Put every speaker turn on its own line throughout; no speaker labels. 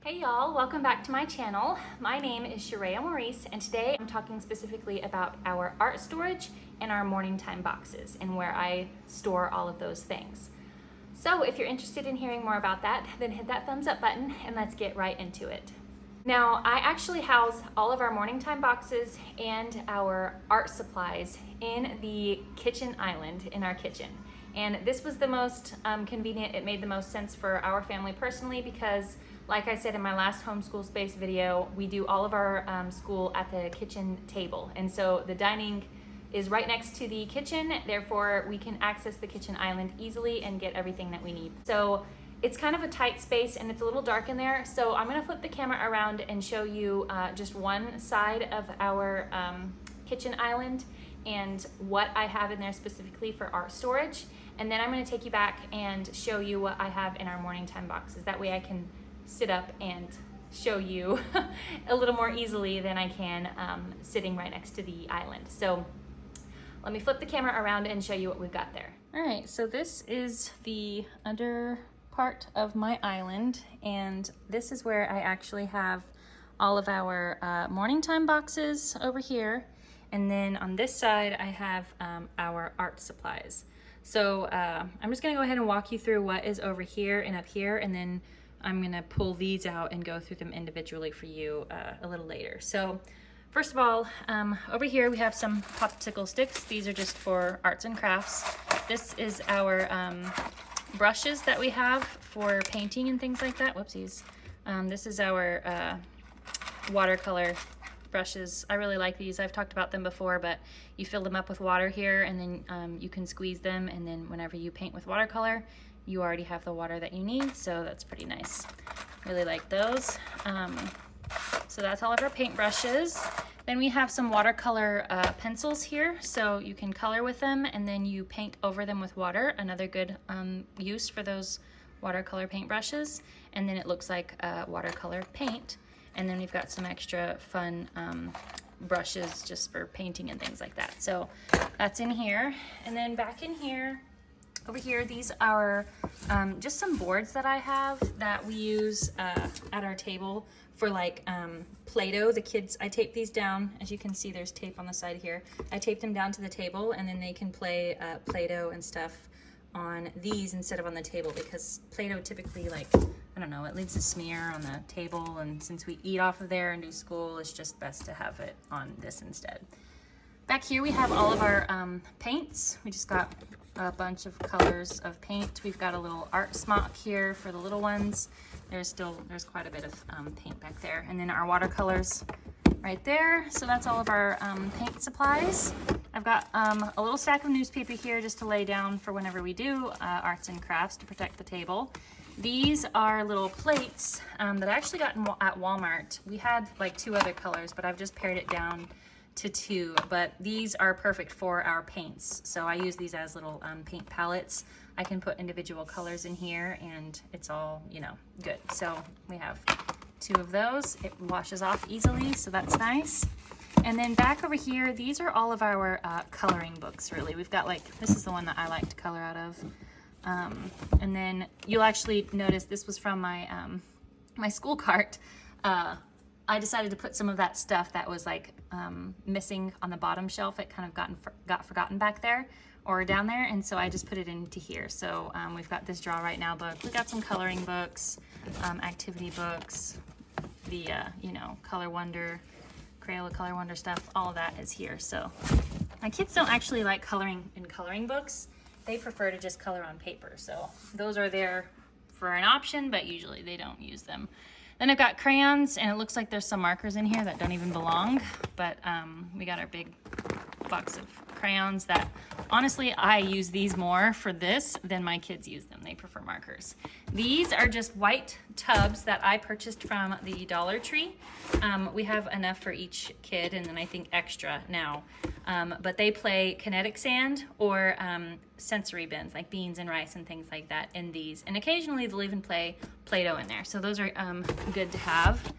Hey y'all, welcome back to my channel. My name is Sharia Maurice, and today I'm talking specifically about our art storage and our morning time boxes and where I store all of those things. So if you're interested in hearing more about that, then hit that thumbs up button and let's get right into it. Now, I actually house all of our morning time boxes and our art supplies in the kitchen island in our kitchen. And this was the most convenient. It made the most sense for our family personally because, like I said in my last homeschool space video, we do all of our school at the kitchen table. And so the dining is right next to the kitchen, therefore we can access the kitchen island easily and get everything that we need. So it's kind of a tight space and it's a little dark in there. So I'm gonna flip the camera around and show you just one side of our kitchen island and what I have in there specifically for art storage. And then I'm gonna take you back and show you what I have in our morning time boxes. That way I can sit up and show you a little more easily than I can sitting right next to the island. So let me flip the camera around and show you what we've got there. All right, so this is the under part of my island, and this is where I actually have all of our morning time boxes over here. And then on this side, I have our art supplies. So I'm just gonna go ahead and walk you through what is over here and up here, and then I'm gonna pull these out and go through them individually for you a little later. So first of all, over here we have some popsicle sticks. These are just for arts and crafts. This is our brushes that we have for painting and things like that. Whoopsies. This is our watercolor brushes. I really like these. I've talked about them before, but you fill them up with water here and then you can squeeze them, and then whenever you paint with watercolor, you already have the water that you need, so that's pretty nice. Really like those. So that's all of our paint brushes. Then we have some watercolor pencils here, so you can color with them and then you paint over them with water. Another good use for those watercolor paint brushes. And then it looks like watercolor paint. And then we've got some extra fun brushes just for painting and things like that. So that's in here. And then back in here, over here, these are just some boards that I have that we use at our table for like Play-Doh. The kids, I tape these down. As you can see, there's tape on the side here. I tape them down to the table and then they can play Play-Doh and stuff on these instead of on the table, because Play-Doh typically, like, I don't know, it leaves a smear on the table, and since we eat off of there and do school, it's just best to have it on this instead. Back here we have all of our paints. We just got a bunch of colors of paint. We've got a little art smock here for the little ones. There's quite a bit of paint back there. And then our watercolors right there. So that's all of our paint supplies. I've got a little stack of newspaper here just to lay down for whenever we do arts and crafts to protect the table. These are little plates that I actually got at Walmart. We had like 2 other colors, but I've just pared it down to 2, but these are perfect for our paints. So I use these as little paint palettes. I can put individual colors in here and it's all, you know, good. So we have 2 of those. It washes off easily, so that's nice. And then back over here, these are all of our coloring books, really. We've got, like, this is the one that I like to color out of. And then you'll actually notice this was from my my school cart. I decided to put some of that stuff that was like missing on the bottom shelf. It kind of got forgotten back there or down there, and so I just put it into here. So we've got this Draw Right Now book. We got some coloring books, activity books, the you know, Color Wonder, Crayola Color Wonder stuff. All of that is here. So my kids don't actually like coloring in coloring books. They prefer to just color on paper. So those are there for an option, but usually they don't use them. Then I've got crayons, and it looks like there's some markers in here that don't even belong, but we got our big box of crayons that, honestly, I use these more for this than my kids use them. They prefer markers. These are just white tubs that I purchased from the Dollar Tree. We have enough for each kid, and then I think extra now. But they play kinetic sand or sensory bins, like beans and rice and things like that in these. And occasionally they'll even play Play-Doh in there. So those are good to have.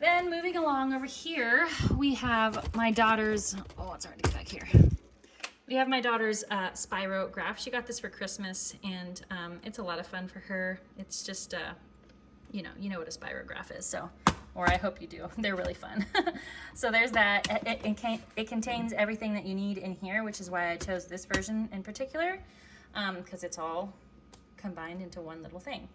Then moving along over here, we have my daughter's, oh, it's hard to get back here. We have my daughter's Spyro graph. She got this for Christmas, and it's a lot of fun for her. It's just you know what a spirograph is, so, or I hope you do. They're really fun. So there's that. It contains everything that you need in here, which is why I chose this version in particular, because it's all combined into one little thing.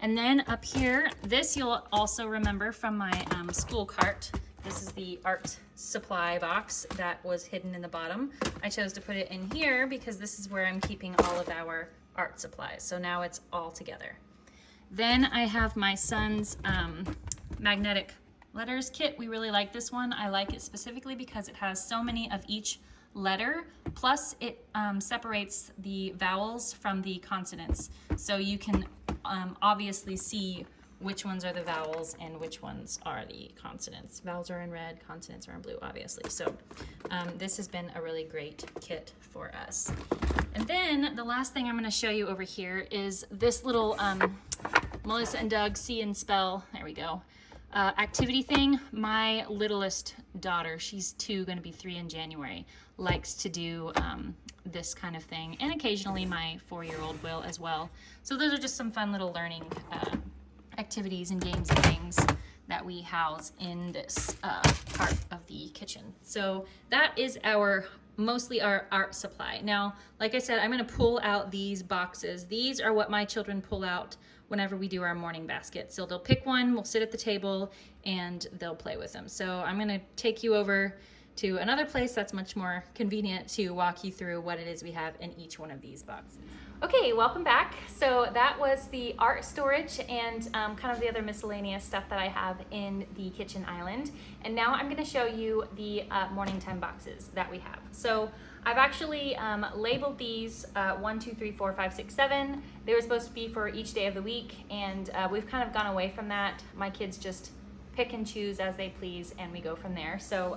And then up here, this you'll also remember from my school cart. This is the art supply box that was hidden in the bottom. I chose to put it in here because this is where I'm keeping all of our art supplies. So now it's all together. Then I have my son's magnetic letters kit. We really like this one. I like it specifically because it has so many of each letter, plus it separates the vowels from the consonants. So you can obviously see which ones are the vowels and which ones are the consonants. Vowels are in red, consonants are in blue, obviously. So this has been a really great kit for us. And then the last thing I'm going to show you over here is this little Melissa and Doug See and Spell, there we go, activity thing. My littlest daughter, she's 2, going to be 3 in January, likes to do this kind of thing, and occasionally my 4-year-old will as well. So those are just some fun little learning activities and games and things that we house in this part of the kitchen. So that is mostly our art supply. Now, like I said, I'm going to pull out these boxes. These are what my children pull out whenever we do our morning basket. So they'll pick one, we'll sit at the table, and they'll play with them. So I'm going to take you over to another place that's much more convenient to walk you through what it is we have in each one of these boxes. Okay, welcome back. So that was the art storage and kind of the other miscellaneous stuff that I have in the kitchen island. And now I'm going to show you the morning time boxes that we have. So I've actually labeled these 1, 2, 3, 4, 5, 6, 7. They were supposed to be for each day of the week, and we've kind of gone away from that. My kids just pick and choose as they please, and we go from there. So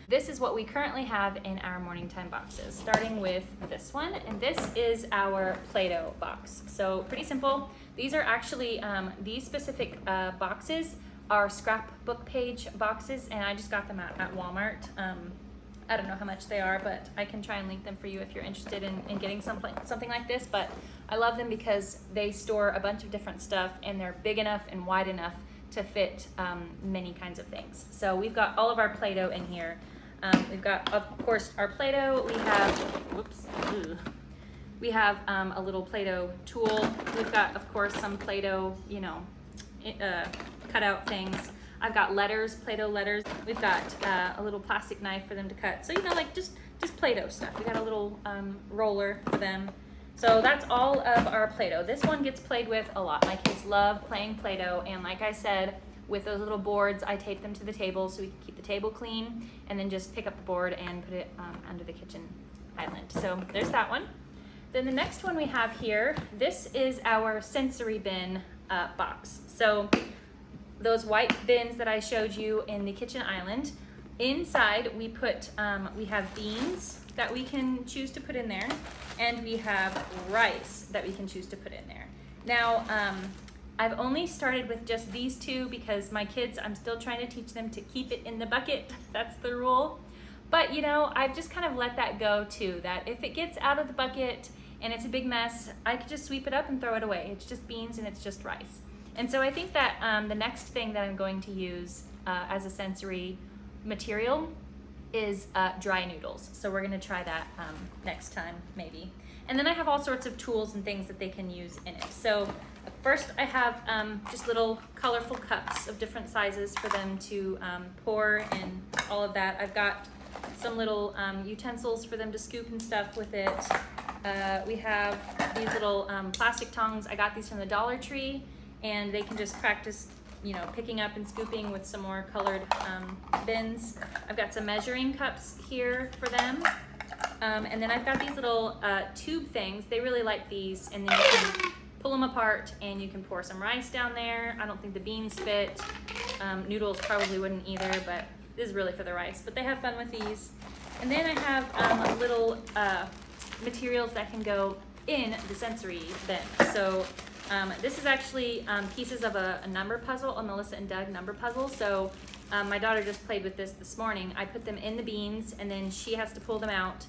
this is what we currently have in our morning time boxes, starting with this one, and this is our Play-Doh box. So pretty simple. These are actually, these specific boxes are scrapbook page boxes, and I just got them at Walmart. I don't know how much they are, but I can try and link them for you if you're interested in getting something like this. But I love them because they store a bunch of different stuff, and they're big enough and wide enough to fit many kinds of things. So we've got all of our Play-Doh in here. We've got, of course, our Play-Doh. We have a little Play-Doh tool. We've got, of course, some Play-Doh, cutout things. I've got letters, Play-Doh letters. We've got a little plastic knife for them to cut. So, like just Play-Doh stuff. We got a little roller for them. So that's all of our Play-Doh. This one gets played with a lot. My kids love playing Play-Doh, and like I said, with those little boards, I tape them to the table so we can keep the table clean, and then just pick up the board and put it under the kitchen island. So there's that one. Then the next one we have here, this is our sensory bin box. So those white bins that I showed you in the kitchen island, inside we put, we have beans that we can choose to put in there, and we have rice that we can choose to put in there. Now, I've only started with just these two because my kids, I'm still trying to teach them to keep it in the bucket. That's the rule. But I've just kind of let that go too, that if it gets out of the bucket and it's a big mess, I could just sweep it up and throw it away. It's just beans and it's just rice. And so I think that the next thing that I'm going to use as a sensory material is dry noodles. So we're gonna try that next time, maybe. And then I have all sorts of tools and things that they can use in it. So first I have just little colorful cups of different sizes for them to pour and all of that. I've got some little utensils for them to scoop and stuff with it. We have these little plastic tongs. I got these from the Dollar Tree, and they can just practice picking up and scooping with some more colored bins. I've got some measuring cups here for them. And then I've got these little tube things. They really like these, and then you can pull them apart and you can pour some rice down there. I don't think the beans fit. Noodles probably wouldn't either, but this is really for the rice. But they have fun with these. And then I have little materials that can go in the sensory bin. So this is actually pieces of a number puzzle, a Melissa and Doug number puzzle. So my daughter just played with this morning. I put them in the beans, and then she has to pull them out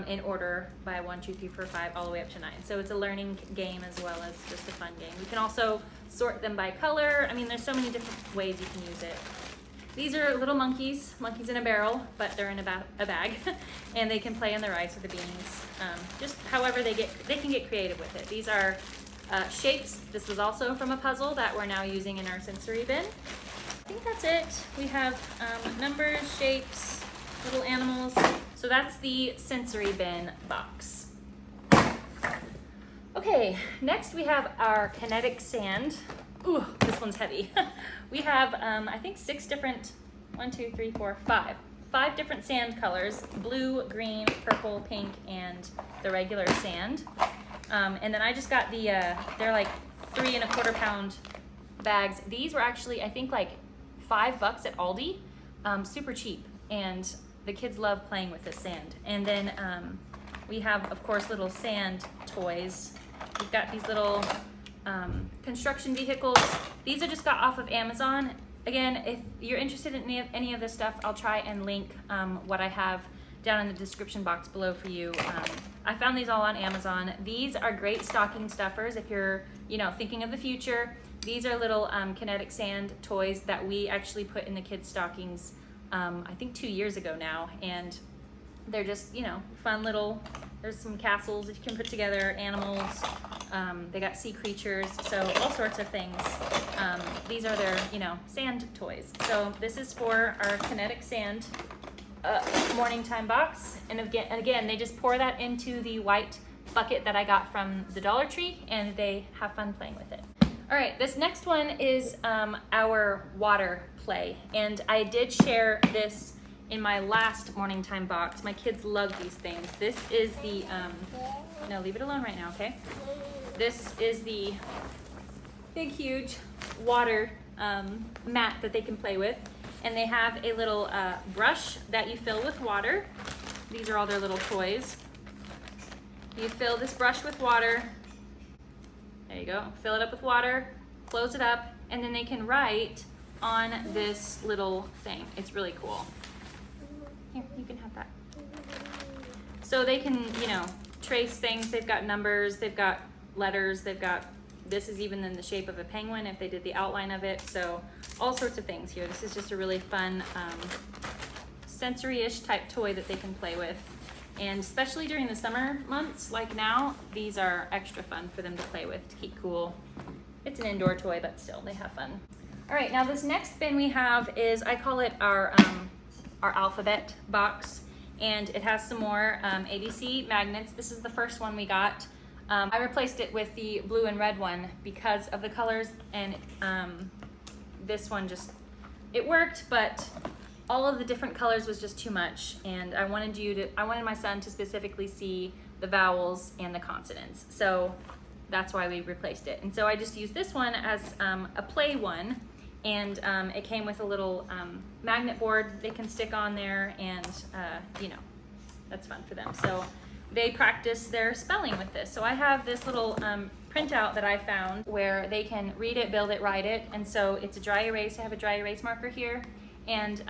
in order by 1, 2, 3, 4, 5, all the way up to 9. So it's a learning game as well as just a fun game. You can also sort them by color. I mean, there's so many different ways you can use it. These are little monkeys in a barrel, but they're in a bag, and they can play on the rice or the beans. Just however they can get creative with it. These are shapes. This was also from a puzzle that we're now using in our sensory bin. I think that's it. We have numbers, shapes, little animals. So that's the sensory bin box. Okay, next we have our kinetic sand. Ooh, this one's heavy. We have, I think 6 different, 1, 2, 3, 4, 5. 5 different sand colors: blue, green, purple, pink, and the regular sand. And then I just got the, they're like 3 1/4 pound bags. These were actually, I think, like $5 at Aldi, super cheap. And the kids love playing with this sand. And then we have, of course, little sand toys. We've got these little construction vehicles. These I just got off of Amazon. Again, if you're interested in any of this stuff, I'll try and link what I have down in the description box below for you. I found these all on Amazon. These are great stocking stuffers if you're, thinking of the future. These are little kinetic sand toys that we actually put in the kids' stockings, I think 2 years ago now, and they're just, fun little, there's some castles that you can put together, animals, they got sea creatures, so all sorts of things. These are their, sand toys. So this is for our kinetic sand morning time box, and again, they just pour that into the white bucket that I got from the Dollar Tree, and they have fun playing with it. All right, this next one is our water play, and I did share this in my last morning time box. My kids love these things. This is the, no, leave it alone right now, okay? This is the big, huge water mat that they can play with, and they have a little brush that you fill with water. These are all their little toys. You fill this brush with water. There you go. Fill it up with water, close it up, and then they can write on this little thing. It's really cool. Here, you can have that. So they can, trace things. They've got numbers, they've got letters, this is even in the shape of a penguin if they did the outline of it. So all sorts of things here. This is just a really fun sensory-ish type toy that they can play with. And especially during the summer months, like now, these are extra fun for them to play with to keep cool. It's an indoor toy, but still, they have fun. All right, now this next bin we have is, I call it our alphabet box, and it has some more ABC magnets. This is the first one we got. I replaced it with the blue and red one because of the colors, and this one just, it worked, but all of the different colors was just too much, and I wanted my son to specifically see the vowels and the consonants. So that's why we replaced it. And so I just used this one as a play one, and it came with a little magnet board they can stick on there, and that's fun for them. So they practice their spelling with this. So I have this little printout that I found where they can read it, build it, write it, and so it's a dry erase. I have a dry erase marker here, and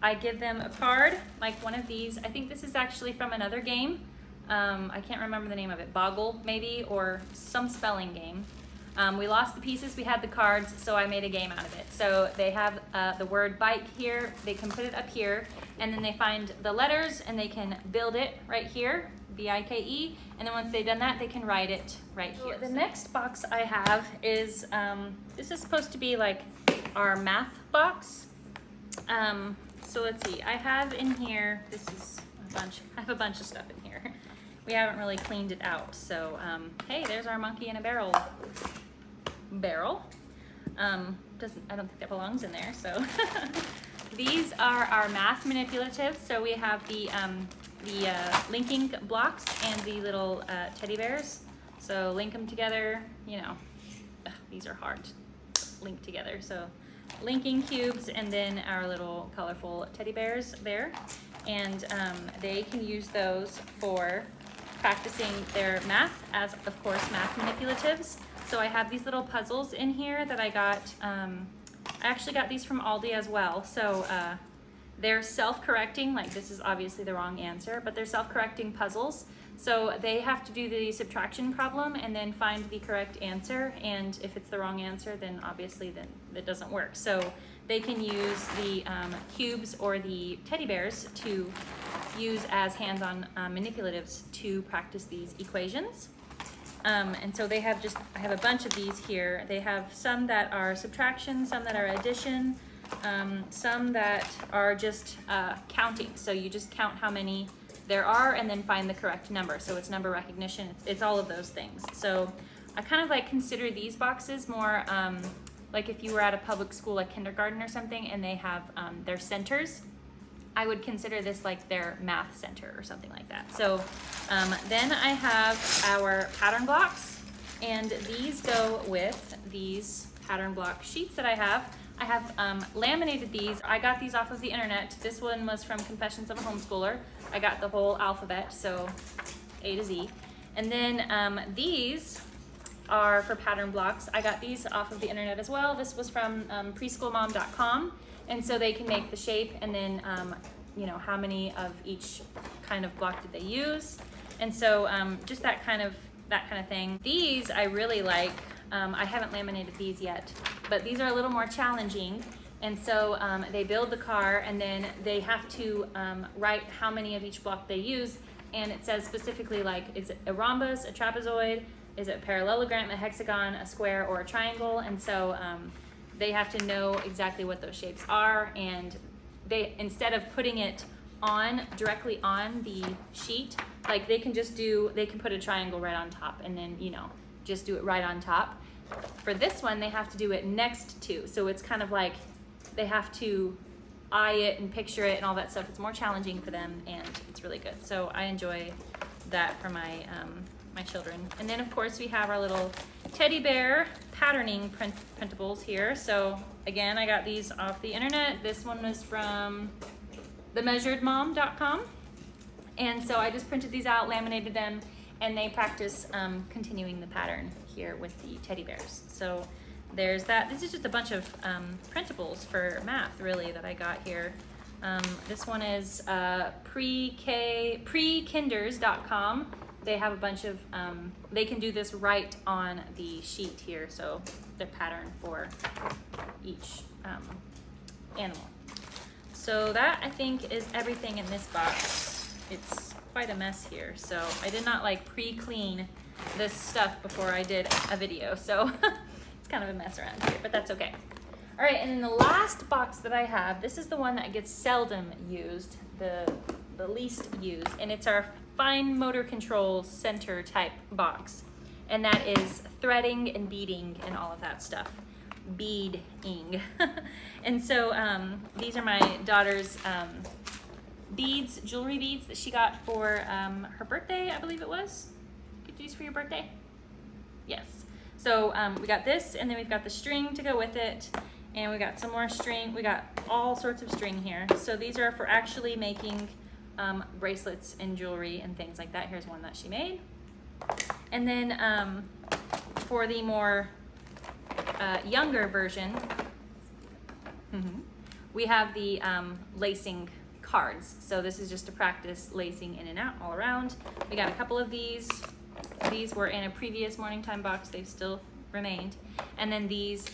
I give them a card, like one of these. I think this is actually from another game. I can't remember the name of it, Boggle maybe, or some spelling game. We lost the pieces, we had the cards, so I made a game out of it. So they have the word bike here, they can put it up here, and then they find the letters and they can build it right here, B-I-K-E, and then once they've done that, they can write it right here. The next box I have is, this is supposed to be like our math box. So let's see, I have in here, this is a bunch, I have a bunch of stuff in here. We haven't really cleaned it out, so hey, there's our monkey in a barrel. I don't think that belongs in there, so. These are our math manipulatives. So we have the linking blocks and the little teddy bears. So link them together, these are hard to link together. So linking cubes, and then our little colorful teddy bears there. And they can use those for practicing their math as, of course, math manipulatives. So I have these little puzzles in here that I got, I actually got these from Aldi as well. So They're self-correcting, like this is obviously the wrong answer, but they're self-correcting puzzles. So they have to do the subtraction problem and then find the correct answer. And if it's the wrong answer, then obviously then it doesn't work. So they can use the cubes or the teddy bears to use as hands-on manipulatives to practice these equations. And so they have I have a bunch of these here. They have some that are subtraction, some that are addition, some that are just counting. So you just count how many there are and then find the correct number. So it's number recognition, it's all of those things. So I kind of like consider these boxes more like if you were at a public school like kindergarten or something and they have their centers, I would consider this like their math center or something like that. So then I have our pattern blocks, and these go with these pattern block sheets that I have. I have laminated these. I got these off of the internet. This one was from Confessions of a Homeschooler. I got the whole alphabet, so A to Z. And then these are for pattern blocks. I got these off of the internet as well. This was from preschoolmom.com. And so they can make the shape and then, you know, how many of each kind of block did they use. And so just that kind of thing. These I really like. I haven't laminated these yet, but these are a little more challenging. And so they build the car and then they have to write how many of each block they use. And it says specifically like, is it a rhombus, a trapezoid, is it a parallelogram, a hexagon, a square, or a triangle? And so they have to know exactly what those shapes are, and they, instead of putting it directly on the sheet, like they can put a triangle right on top and then, you know, just do it right on top. For this one, they have to do it next to, so it's kind of like they have to eye it and picture it and all that stuff. It's more challenging for them and it's really good. So I enjoy that for my my children. And then of course we have our little teddy bear patterning printables here. So again, I got these off the internet. This one was from themeasuredmom.com. And so I just printed these out, laminated them, and they practice continuing the pattern here with the teddy bears. So there's that. This is just a bunch of printables for math, really, that I got here. This one is prekinders.com. They have a bunch of, they can do this right on the sheet here, so the pattern for each animal. So that, I think, is everything in this box. It's quite a mess here, so I did not like pre-clean this stuff before I did a video, so it's kind of a mess around here, but that's okay. All right, and then the last box that I have, this is the one that gets seldom used, the least used, and it's our fine motor control center type box, and that is threading and beading and all of that stuff. Beading. And so these are my daughter's beads, jewelry beads that she got for her birthday, I believe it was. Get these for your birthday? Yes. So we got this, and then we've got the string to go with it, and we got some more string. We got all sorts of string here. So these are for actually making bracelets and jewelry and things like that. Here's one that she made. And then for the more younger version, we have the lacing cards. So this is just to practice lacing in and out all around. We got a couple of these. These were in a previous morning time box. They've still remained. And then these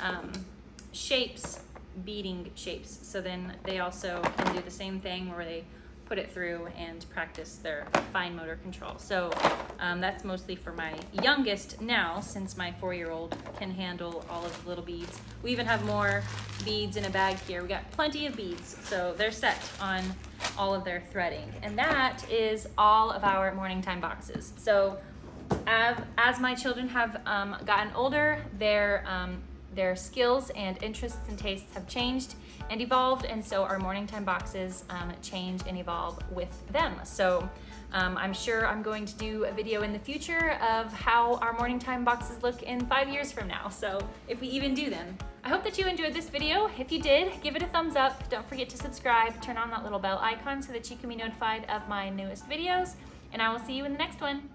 shapes, beading shapes. So then they also can do the same thing where they put it through and practice their fine motor control. So that's mostly for my youngest now, since my 4-year-old can handle all of the little beads. We even have more beads in a bag here. We got plenty of beads, so they're set on all of their threading. And that is all of our morning time boxes. So as my children have gotten older, their skills and interests and tastes have changed and evolved, and so our morning time boxes change and evolve with them. So I'm sure I'm going to do a video in the future of how our morning time boxes look in 5 years from now, so if we even do them. I hope that you enjoyed this video. If you did, give it a thumbs up. Don't forget to subscribe, turn on that little bell icon so that you can be notified of my newest videos, and I will see you in the next one.